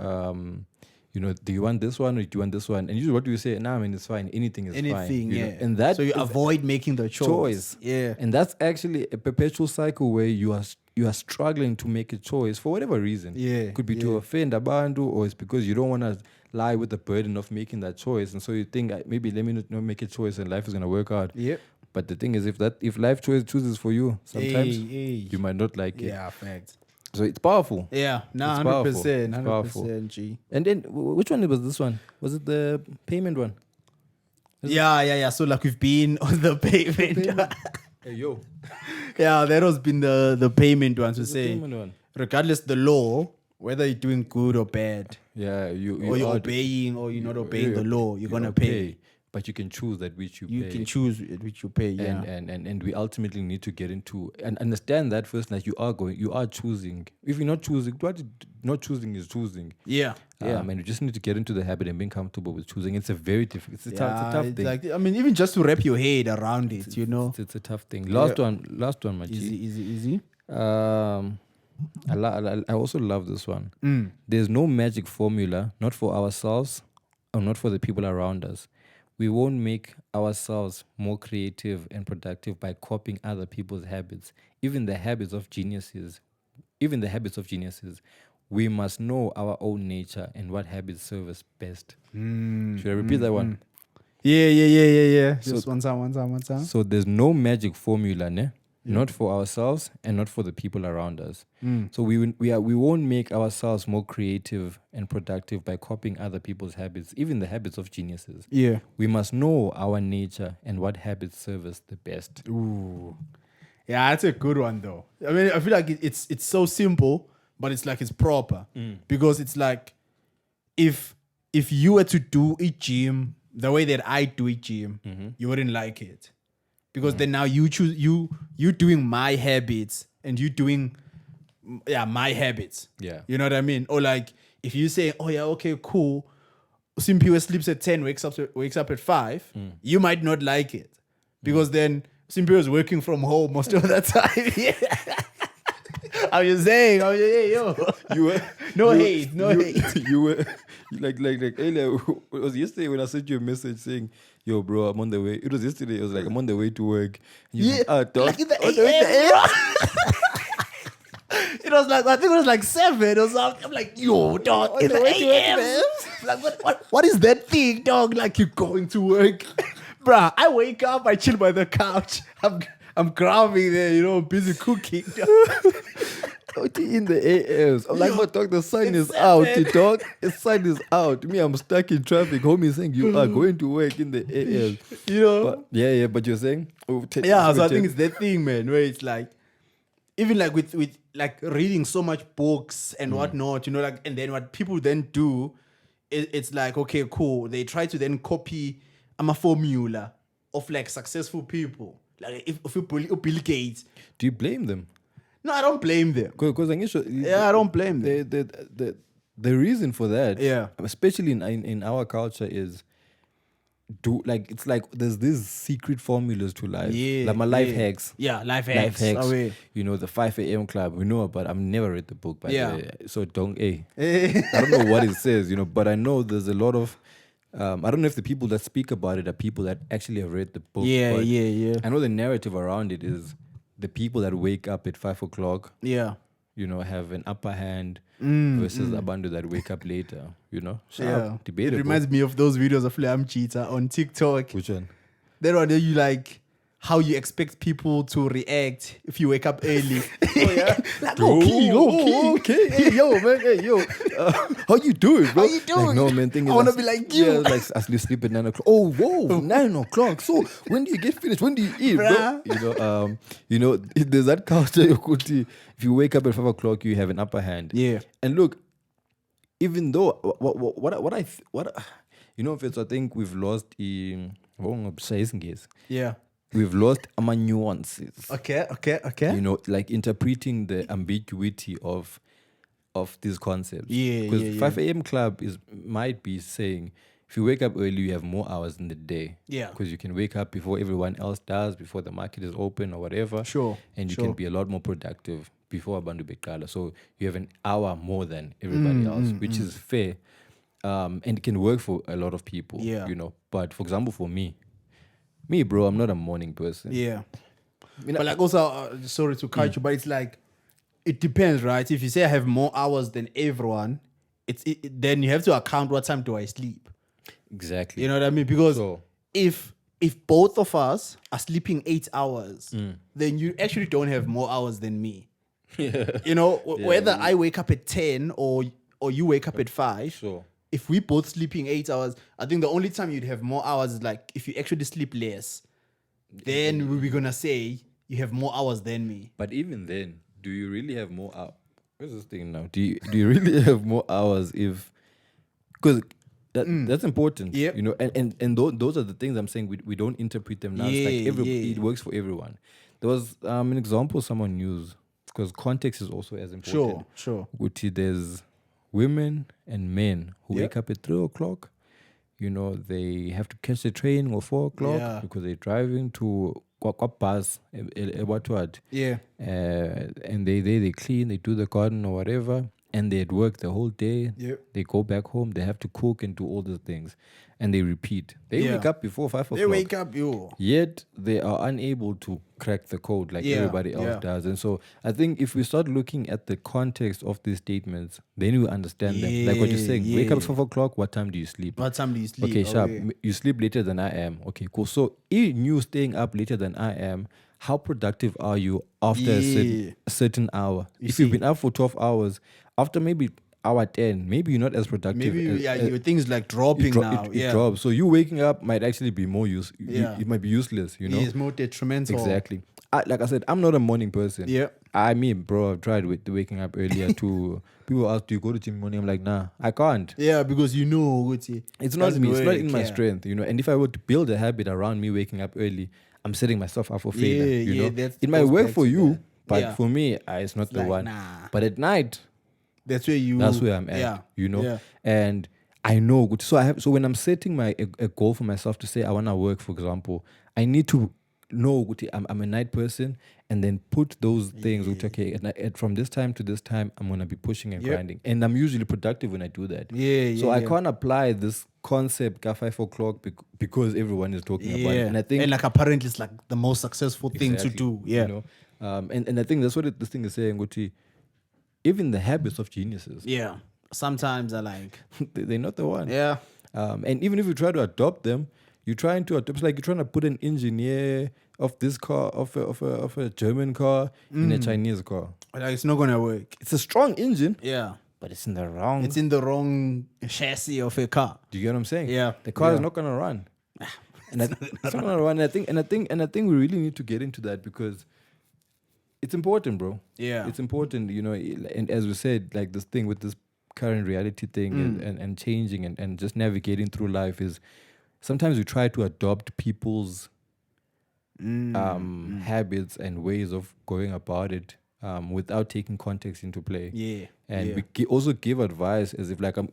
Do you want this one or do you want this one? And usually what do you say? Nah, I mean, it's fine. Anything is fine. Anything, yeah. And that so you is avoid making the choice. Yeah. And that's actually a perpetual cycle where you are struggling to make a choice for whatever reason. Yeah, It could be to offend a bandu, or it's because you don't want to lie with the burden of making that choice. And so you think, maybe let me not make a choice and life is going to work out. Yep. But the thing is, if life chooses for you, sometimes you might not like it. Yeah, facts. So it's powerful. Yeah, no, It's powerful. 100%. It's powerful. 100%, G. And then, which one was this one? Was it the payment one? Yeah. So like we've been on the payment. Hey, yo. Yeah, that has been the payment one to say. Payment one. Regardless the law, whether you're doing good or bad, Yeah, or you're obeying or you're not obeying the law, you're gonna pay. But you can choose that which you You pay. can choose which you pay. Yeah. And we ultimately need to get into and understand that first, that you are choosing. If you're not choosing, what not choosing is choosing. Yeah. And you just need to get into the habit and being comfortable with choosing. It's a very difficult. It's a tough it's thing. like, I mean, even just to wrap your head around it, It's a tough thing. Last one, my G. Easy. I also love this one. There's no magic formula, not for ourselves or not for the people around us. We won't make ourselves more creative and productive by copying other people's habits, even the habits of geniuses. We must know our own nature and what habits serve us best. Should I repeat that one? Yeah. Just one time. So there's no magic formula, ne? not for ourselves and not for the people around us. So we won't make ourselves more creative and productive by copying other people's habits, even the habits of geniuses. Yeah. We must know our nature and what habits serve us the best. Ooh. Yeah, that's a good one though. I mean, I feel like it's so simple, but it's like it's proper. Because it's like if you were to do a gym the way that I do a gym, you wouldn't like it. Because then now you choose you doing my habits and you doing my habits. Yeah. You know what I mean? Or like if you say, oh yeah, okay, cool. Simphiwe sleeps at 10, wakes up at 5, you might not like it. Because then Simphiwe is working from home most of the time. I'm just saying, yo. You were No hate. You were like earlier. It was yesterday when I sent you a message saying, "Yo, bro, I'm on the way." It was yesterday. It was like I'm on the way to work. Dog, like in the AM. It was like I think it was like 7 or something. I'm like, yo, dog, in the AM. Like what is that thing, dog? Like you're going to work, bruh. I wake up, I chill by the couch. I'm grabbing there, busy cooking. in the AMs. I'm like, but dog, the sun is out, dog. The sun is out. Me, I'm stuck in traffic. Homie saying you are going to work in the AMs. But, but you're saying? So I think it's that thing, man, where it's like, even like with like reading so much books and whatnot, like, and then what people then do, it's like, okay, cool. They try to then copy a formula of like successful people. Like if you Bill Gates. Do you blame them? No, I don't blame them. Because I don't blame them. The reason for that, yeah, especially in our culture, is it's like there's these secret formulas to life. Like my life hacks. Yeah, life hacks. The 5 a.m. club. We know about. I've never read the book, by the way. So don't. I don't know what it says, but I know there's a lot of. I don't know if the people that speak about it are people that actually have read the book. Yeah. I know the narrative around it is the people that wake up at 5 o'clock. Yeah. Have an upper hand versus the bandu that wake up later. Debatable. It reminds me of those videos of Liam Cheetah on TikTok. Which one? That one, you like how you expect people to react if you wake up early. Like, okay. Hey, yo, man. Hey, yo. How you doing, bro? How you doing? Like, no, man. I want to be like you. Yeah, like I sleep at 9 o'clock. Oh, whoa, 9 o'clock. So when do you get finished? When do you eat, bro? There's that culture. If you wake up at 5 o'clock, you have an upper hand. Yeah. And look, even though I think we've lost Yeah. We've lost our nuances. Okay. Like interpreting the ambiguity of these concepts. Yeah. Because 5 a.m. club might be saying if you wake up early, you have more hours in the day. Yeah. Because you can wake up before everyone else does, before the market is open or whatever. Sure. And you can be a lot more productive before Abandu Bekala. So you have an hour more than everybody else, which is fair. And it can work for a lot of people. Yeah. But for example, for me, bro, I'm not a morning person. Yeah. But like also, sorry to cut you, but it's like, it depends, right? If you say I have more hours than everyone, then you have to account what time do I sleep. Exactly. You know what I mean? Because if both of us are sleeping 8 hours, then you actually don't have more hours than me. Whether I wake up at 10 or you wake up at 5. Sure. If we both sleeping 8 hours, I think the only time you'd have more hours is like if you actually sleep less, then we're gonna say you have more hours than me. But even then, do you really have more hours? Where's this thing now? Do you really have more hours if? Because that's important. Yeah. And those are the things I'm saying. We don't interpret them now. It's like it works for everyone. There was an example someone used because context is also as important. Sure. There's women and men who wake up at 3 o'clock. They have to catch the train or 4 o'clock because they're driving to bus. Yeah. And they clean, they do the garden or whatever, and they at work the whole day. Yep. They go back home, they have to cook and do all those things. And they repeat. They wake up before 5 o'clock. They wake up, Yet they are unable to crack the code like everybody else does. And so I think if we start looking at the context of these statements, then we understand them. Like what you're saying, wake up at 5 o'clock, what time do you sleep? Okay, sharp. You sleep later than I am. Okay, cool. So in you staying up later than I am, how productive are you after a certain hour? If see. you've been up for 12 hours, after maybe hour 10, maybe you're not as productive. Maybe your things like dropping now. It drops. So you waking up might actually be more use. It might be useless. You know, it's more detrimental. Exactly. Like I said, I'm not a morning person. Yeah. I mean, bro, I've tried with waking up earlier too. People ask, do you go to gym morning? I'm like, nah, I can't. Yeah, because you know it's not me. It's not in my strength, you know. And if I were to build a habit around me waking up early, I'm setting myself up for failure. You know, it might work for you, but for me, it's not the one. Nah. But at night, that's where I'm at. You know, and I know. So when I'm setting a goal for myself to say I want to work, for example, I need to know I'm a night person, and then put those things which from this time to this time I'm gonna be pushing and grinding, and I'm usually productive when I do that. So I can't apply this concept at 5 o'clock because everyone is talking about it, and I think like apparently it's like the most successful thing to do. You know, and I think that's what this thing is saying. Even the habits of geniuses, sometimes are like they're not the one. And even if you try to adopt them, you're trying to adopt. It's like you're trying to put an engineer of this car, of a German car, in a Chinese car. Like it's not gonna work. It's a strong engine, but it's in the wrong. It's in the wrong chassis of a car. Do you get what I'm saying? Yeah, the car is not gonna run, and it's not gonna run. And I think we really need to get into that because it's important, bro. It's important, you know. And as we said, like this thing with this current reality thing and changing and just navigating through life is sometimes we try to adopt people's habits and ways of going about it without taking context into play. We also give advice as if like for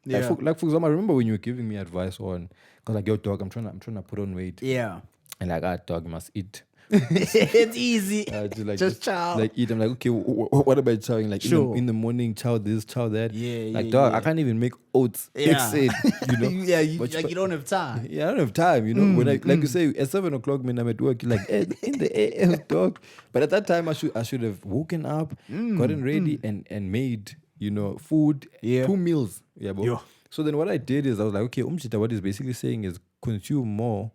example, I remember when you were giving me advice on, cause like, yo dog, I'm trying to put on weight. And like, dog, you must eat. It's easy. Just chow. Like eat. I'm like, okay, what about chowing? Like in the morning, chow this, chow that. Dog, I can't even make oats. Fix it, you know. You don't have time. I don't have time, you know. When like you say at 7 o'clock, man, I'm at work. Like in the AM, dog. But at that time, I should have woken up, gotten ready, and made, you know, food. 2 meals. Bro. So then what I did is I was like, okay, Umchita, what he's basically saying is consume more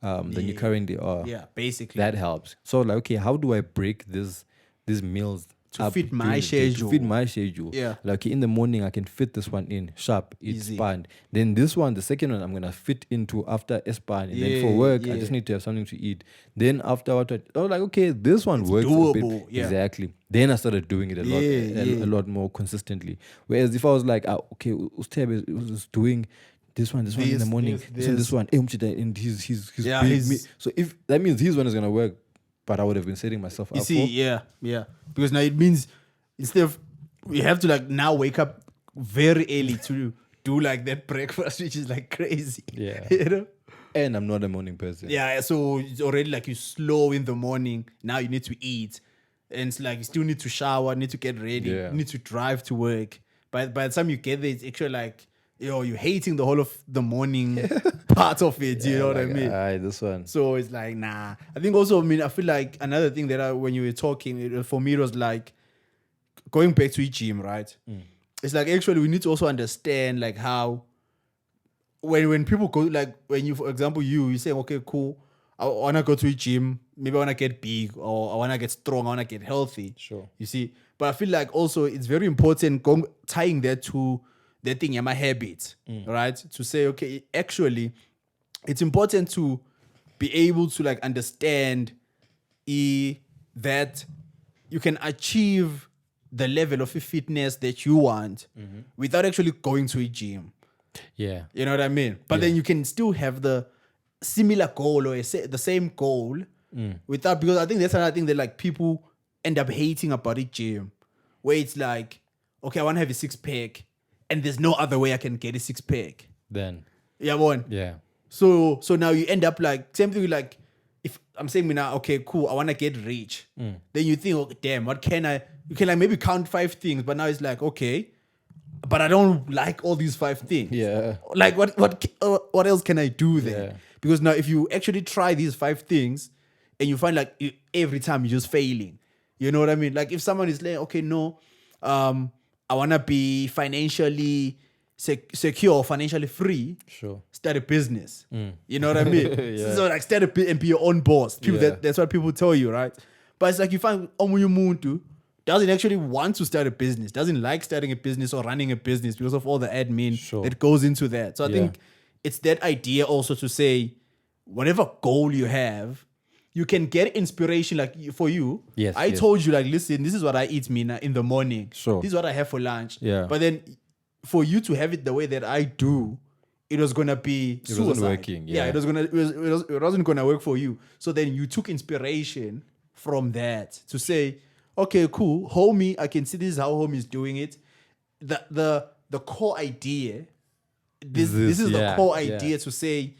than you currently are. Basically. That helps. So like, okay, how do I break these meals to fit my schedule? To fit my schedule. Like, okay, in the morning I can fit this one in sharp, it's spanned. Then this one, the second one, I'm gonna fit into after a span. And then for work, I just need to have something to eat. Then after what I was like, okay, this one works doable. a bit. Exactly. Then I started doing it a lot more consistently. Whereas if I was like, okay, Usiphile was doing this one in the morning, this one, and he's big. So if that means his one is gonna work, but I would have been setting myself up. You see, because now it means instead of we have to like now wake up very early to do like that breakfast, which is like crazy. You know. And I'm not a morning person. So it's already like you slow in the morning. Now you need to eat, and it's like you still need to shower, need to get ready, you need to drive to work. But by the time you get there, it's actually like, you're hating the whole of the morning part of it. You know what I mean? This one. So it's like, nah. I think also, I feel like another thing that when you were talking, for me, it was like going back to gym, right? It's like, actually, we need to also understand like how when people go, like when you, for example, you say, okay, cool, I want to go to a gym. Maybe I want to get big, or I want to get strong. I want to get healthy. Sure. You see? But I feel like also it's very important tying that to that thing, my habits, right? To say, okay, actually, it's important to be able to like understand that you can achieve the level of fitness that you want without actually going to a gym. You know what I mean? But then you can still have the similar goal or the same goal without, because I think that's another thing that like people end up hating about a gym, where it's like, okay, I want to have a 6-pack. And there's no other way I can get a 6-pack. Then. So now you end up like, same thing with like, if I'm saying now, okay, cool, I want to get rich. Then you think, oh, damn, what can I, you can like maybe count 5 things, but now it's like, okay, but I don't like all these 5 things. Like what else can I do there? Because now if you actually try these 5 things and you find like every time you're just failing, you know what I mean? Like if someone is like, okay, no, I want to be financially secure or financially free, Sure. start a business. You know what I mean? Yeah. So like start a bit and be your own boss. People, Yeah. that's what people tell you, right? But it's like you find Omuntu doesn't actually want to start a business, doesn't like starting a business or running a business because of all the admin Sure. that goes into that. So I Yeah. think it's that idea also to say, whatever goal you have, you can get inspiration. Like for you, Yes, I yes. told you, like, listen, this is what I eat, Mina, in the morning. Sure. This is what I have for lunch. Yeah. But then for you to have it the way that I do, it was gonna be suicide. wasn't working, yeah. It wasn't gonna work for you. So then you took inspiration from that to say, okay, cool, homie, I can see this is how homie's doing it. The core idea, this is the core idea to say,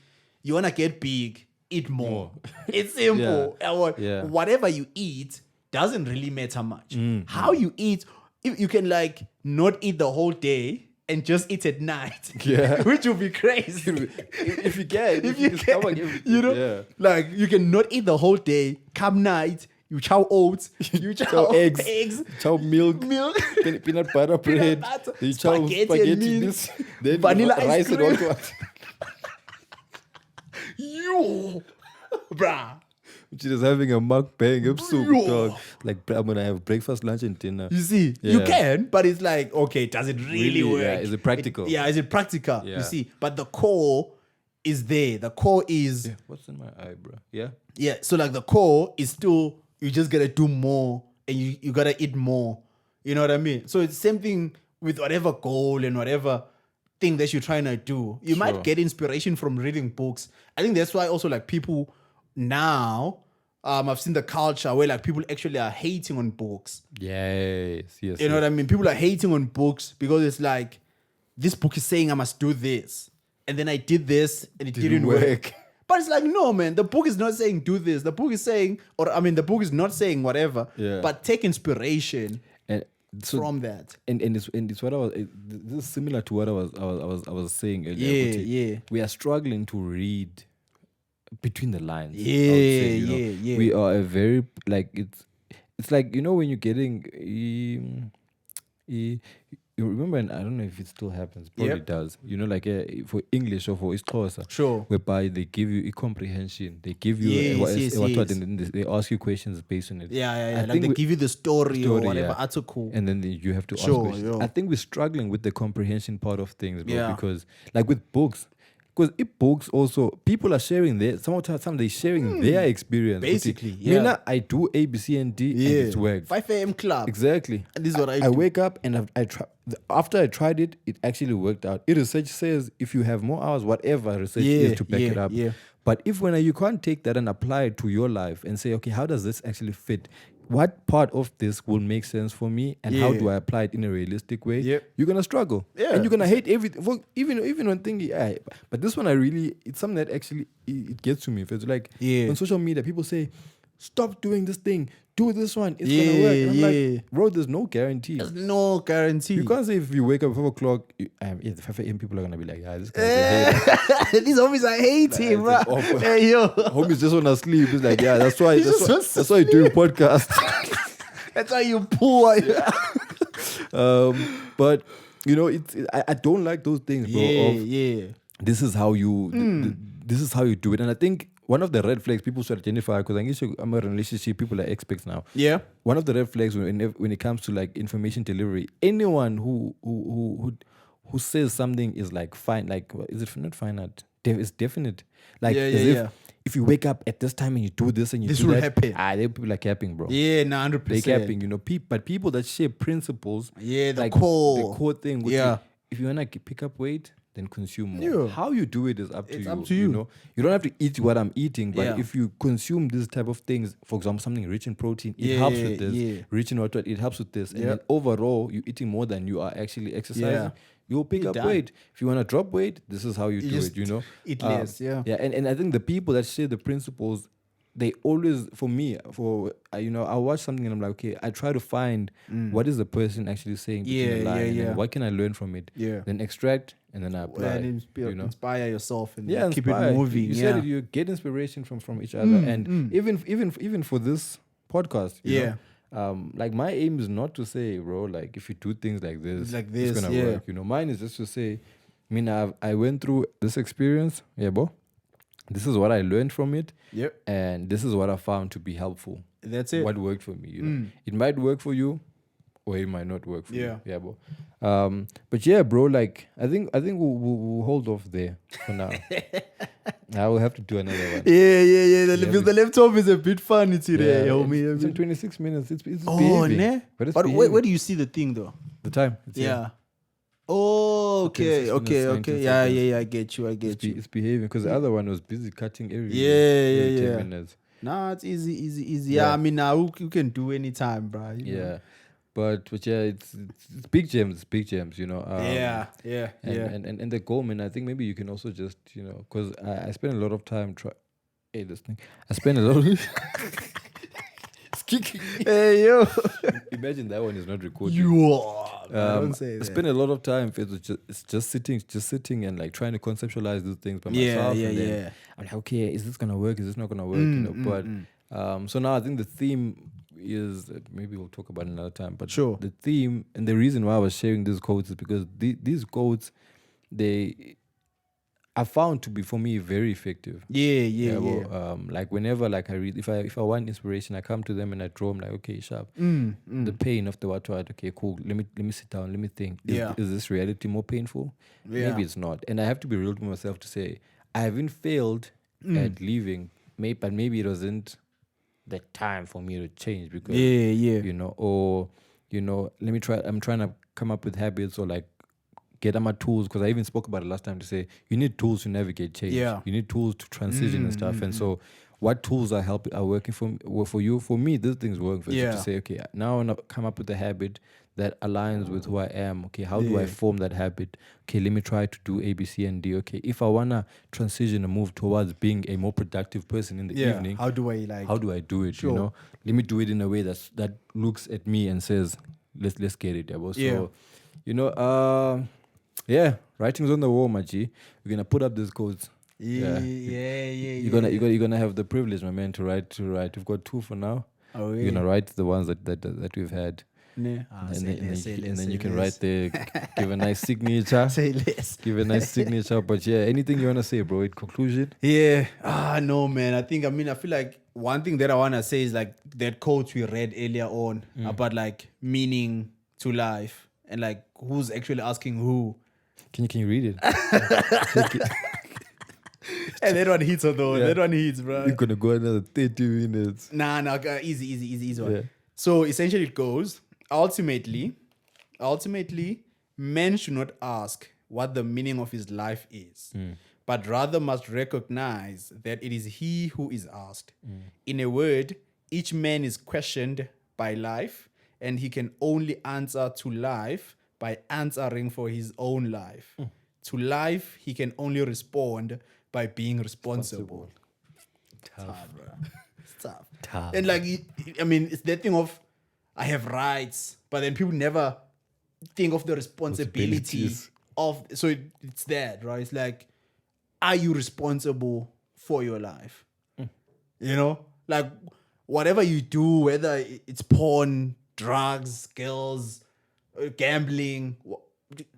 you wanna get big, eat more. It's simple. Yeah. Whatever you eat doesn't really matter much. How you eat, if you can like not eat the whole day and just eat at night, Yeah. which would be crazy. If you can, If you come on, can, you know, like you can not eat the whole day. Come night, you chow oats, you chow eggs, chow milk, peanut butter bread, butter, you chow spaghetti and meat, this, then vanilla ice rice and cream. all that. Yo, bruh. She's having a mukbang of soup, Yo. dog. Like, I'm gonna have breakfast, lunch, and dinner. You see, you Yeah. can, but it's like, okay, does it really work? Yeah, is it practical? Is it practical? Yeah. You see, but the core is there. The core is, Yeah, what's in my eye, bro? Yeah. yeah. So like the core is still, you just gotta do more and you gotta eat more. You know what I mean? So it's the same thing with whatever goal and whatever thing that you're trying to do. You might Sure. get inspiration from reading books. I think that's why also like people now, I've seen the culture where like people actually are hating on books. Yes. You know what I mean? People are hating on books because it's like, this book is saying I must do this. And then I did this and it didn't work. But it's like, no, man, the book is not saying do this. The book is saying, the book is not saying whatever, Yeah. but take inspiration And so, from that. and it's what I was. This is similar to what I was saying earlier. Yeah, Kuti. yeah. We are struggling to read between the lines. I would Yeah, say, you know. yeah. We are a very like it's like, you know, when you're getting you remember, and I don't know if it still happens. Probably Yep. does. You know, like for English or for Isxhosa, Sure. whereby they give you a comprehension. They give you Yes, yes. and then they ask you questions based on it. Yeah. I Like think they give you the story or story, whatever yeah. article. And then you have to ask Sure, questions. yeah. I think we're struggling with the comprehension part of things, bro. Yeah. Because like with books, because books also, people are sharing some they're sharing their experience. Basically, Kuti, yeah. Mina, I do A, B, C, and D, and it's worked. 5 a.m. club. Exactly. And this is what I I do. wake up and I try. After I tried it, it actually worked out. Research says if you have more hours, whatever research is to back it up. Yeah. But if when you can't take that and apply it to your life and say, okay, how does this actually fit? What part of this will make sense for me, and how Yeah. do I apply it in a realistic way? Yep. You're gonna struggle, Yeah. and you're gonna hate everything. Even one thing, yeah. But this one, it's something that actually it gets to me. It's like on social media, people say, "Stop doing this thing. Do this one. It's gonna work." And I'm like, bro, there's no guarantee. There's no guarantee. You can't say if you wake up at 5 o'clock, at 5 a.m. people are gonna be like, "Yeah, this guy's a hater." These homies are hating, bro. it's awful. Hey, yo. Homies just wanna sleep. It's like, yeah, that's why just that's why you do a podcast. That's how you poor. But you know, I don't like those things, bro. Yeah. This is how you this is how you do it. And I think one of the red flags people should identify, because I guess I'm a relationship, people are experts now. Yeah. One of the red flags when it comes to like information delivery, anyone who says something is like fine, like is it not finite? It's definite. Like if you wake up at this time and you do this and you This do will that, happen. they people are capping, bro. Yeah, 100%. They capping, you know. But people that share principles, Yeah, the like core. the core thing. Which Yeah. if you wanna pick up weight, then consume more. Yeah. How you do it is up to It's you. up to you. You know, you don't have to eat what I'm eating, but Yeah. if you consume this type of things, for example, something rich in protein, it helps with this. Yeah. Rich in what it helps with this, and Yeah. then overall, you're eating more than you are actually exercising. Yeah. You'll pick You're up done. weight. If you want to drop weight, this is how you do just it, you know? eat less, yeah. Yeah, and I think the people that share the principles, they always, for me, I watch something and I'm like, okay, I try to find what is the person actually saying between the line, and then what can I learn from it? Yeah. Then extract, and then I apply. And you know? inspire yourself and Yeah, keep inspire. it moving. You yeah. said it, you get inspiration from each other, and even for this podcast, you know, like my aim is not to say, bro, like if you do things like this, it's gonna work. You know, mine is just to say, I mean, I went through this experience, yeah, bro. This is what I learned from it. Yep. And this is what I found to be helpful. That's it. What worked for me, you know. It might work for you, or it might not work for you. Yeah, bro. But yeah, bro, like I think we'll hold off there for now. I will have to do another one. Yeah. The laptop is a bit funny today, homie. It's in 26 minutes. It's oh, behaving. ne? But where do you see the thing though? The time. It's Yeah. here. Oh, okay. 19 Yeah, seconds. I get you. It's behaving because the other one was busy cutting every Yeah. 10 minutes. Nah, it's easy. Yeah, I mean, now you can do any time, bro. You know? But yeah, it's big gems, you know. Yeah. And the goal, man, I think maybe you can also just, you know, because I spend a lot of time listening. I spend a lot of it's kicking me. Hey, yo. Imagine that one is not recorded. Don't say that. I spend a lot of time. It's just sitting and like trying to conceptualize these things by myself. Yeah. I'm like, okay, is this gonna work? Is this not gonna work? You know. But so now I think the theme is maybe we'll talk about it another time. But sure, the theme and the reason why I was sharing these quotes is because these quotes I found to be for me very effective. Yeah. Well, like whenever like I read, if I want inspiration, I come to them and I draw them like, okay, sharp. The pain of the what. Okay, cool. Let me sit down. Let me think. Is this reality more painful? Yeah. Maybe it's not. And I have to be real to myself to say I haven't failed at leaving. But maybe it wasn't the time for me to change because you know, or you know, let me try. I'm trying to come up with habits or like get my tools, because I even spoke about it last time to say you need tools to navigate change. You need tools to transition and stuff. And so what tools are working for you? For me, these things work for you to say, okay, now I want to come up with a habit that aligns with who I am. Okay, how do I form that habit? Okay, let me try to do A, B, C, and D. Okay, if I want to transition and move towards being a more productive person in the evening, how do I do it? You know, let me do it in a way that looks at me and says, let's get it. So, you know, writing's on the wall, my G. We're gonna put up these codes. You're gonna have the privilege, my man, to write. We've got 2 for now. Oh, You're gonna write the ones that we've had. And then you can write there, give a nice signature. Say less. Give a nice signature. But yeah, anything you wanna say, bro? In conclusion. Yeah. No, man. I feel like one thing that I wanna say is like that quote we read earlier on about like meaning to life and like who's actually asking who. Can you read it? And that one hits, though. That one hits, bro. You're gonna go another 30 minutes. Nah, easy one. Yeah. So essentially it goes, ultimately, man should not ask what the meaning of his life is, but rather must recognize that it is he who is asked. In a word, each man is questioned by life, and he can only answer to life by answering for his own life. To life, he can only respond by being responsible. Tough, bro. It's tough. And like, I mean, it's that thing of, I have rights, but then people never think of the responsibility of, so it's that, right? It's like, are you responsible for your life? You know, like whatever you do, whether it's porn, drugs, girls, gambling,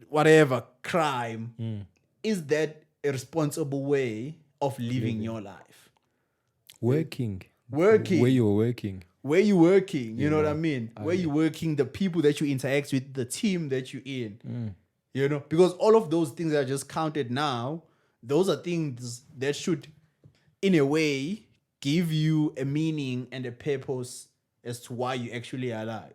whatever, crime, is that a responsible way of living your life? Working. Where you're working. You know what I mean? Where you're working, the people that you interact with, the team that you're in. You know, because all of those things that I just counted now, those are things that should, in a way, give you a meaning and a purpose as to why you actually are alive.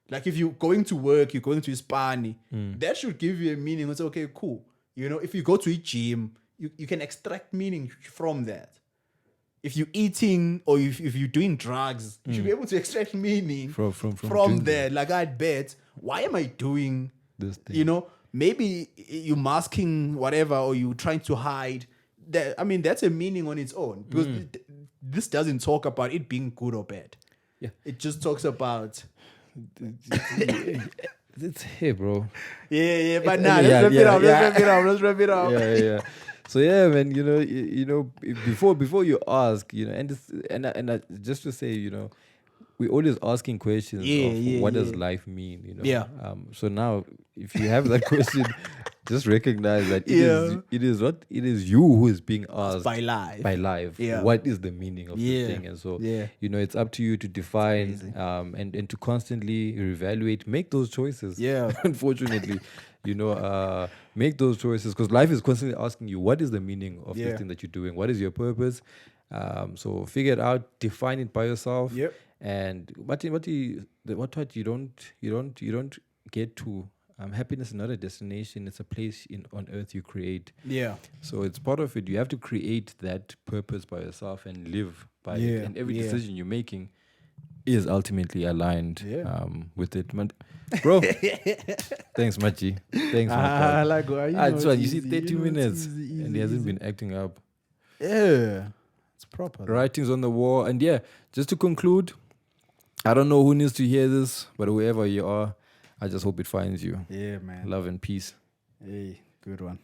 Like if you're going to work, you're going to Ispani, that should give you a meaning. It's okay, cool. You know, if you go to a gym, you can extract meaning from that. If you're eating or if you're doing drugs, you should be able to extract meaning from that. Like I'd bet, why am I doing this thing? You know, maybe you're masking whatever or you're trying to hide. That, I mean, that's a meaning on its own. Because this doesn't talk about it being good or bad. Yeah. It just talks about... It's hey, bro. Yeah, but let's wrap it up. Yeah. So yeah, man, you know, before you ask, you know, and I, just to say, you know, we're always asking questions of what does life mean, you know? Yeah. So now, if you have that question, just recognize that it is you who is being asked by life. By life. Yeah. What is the meaning of this thing? And so, you know, it's up to you to define and to constantly reevaluate, make those choices. Yeah. Unfortunately, you know, make those choices because life is constantly asking you, what is the meaning of this thing that you're doing? What is your purpose? So figure it out, define it by yourself. Yep. And what you don't get to. Happiness is not a destination; it's a place on earth you create. Yeah. So it's part of it. You have to create that purpose by yourself and live by it. And every decision you're making is ultimately aligned with it. Bro, thanks, Machi. Thanks, I like you see, 30 minutes and he hasn't been acting up. Yeah, it's proper. Writings on the wall. And just to conclude, I don't know who needs to hear this, but whoever you are, I just hope it finds you. Yeah, man. Love and peace. Hey, good one.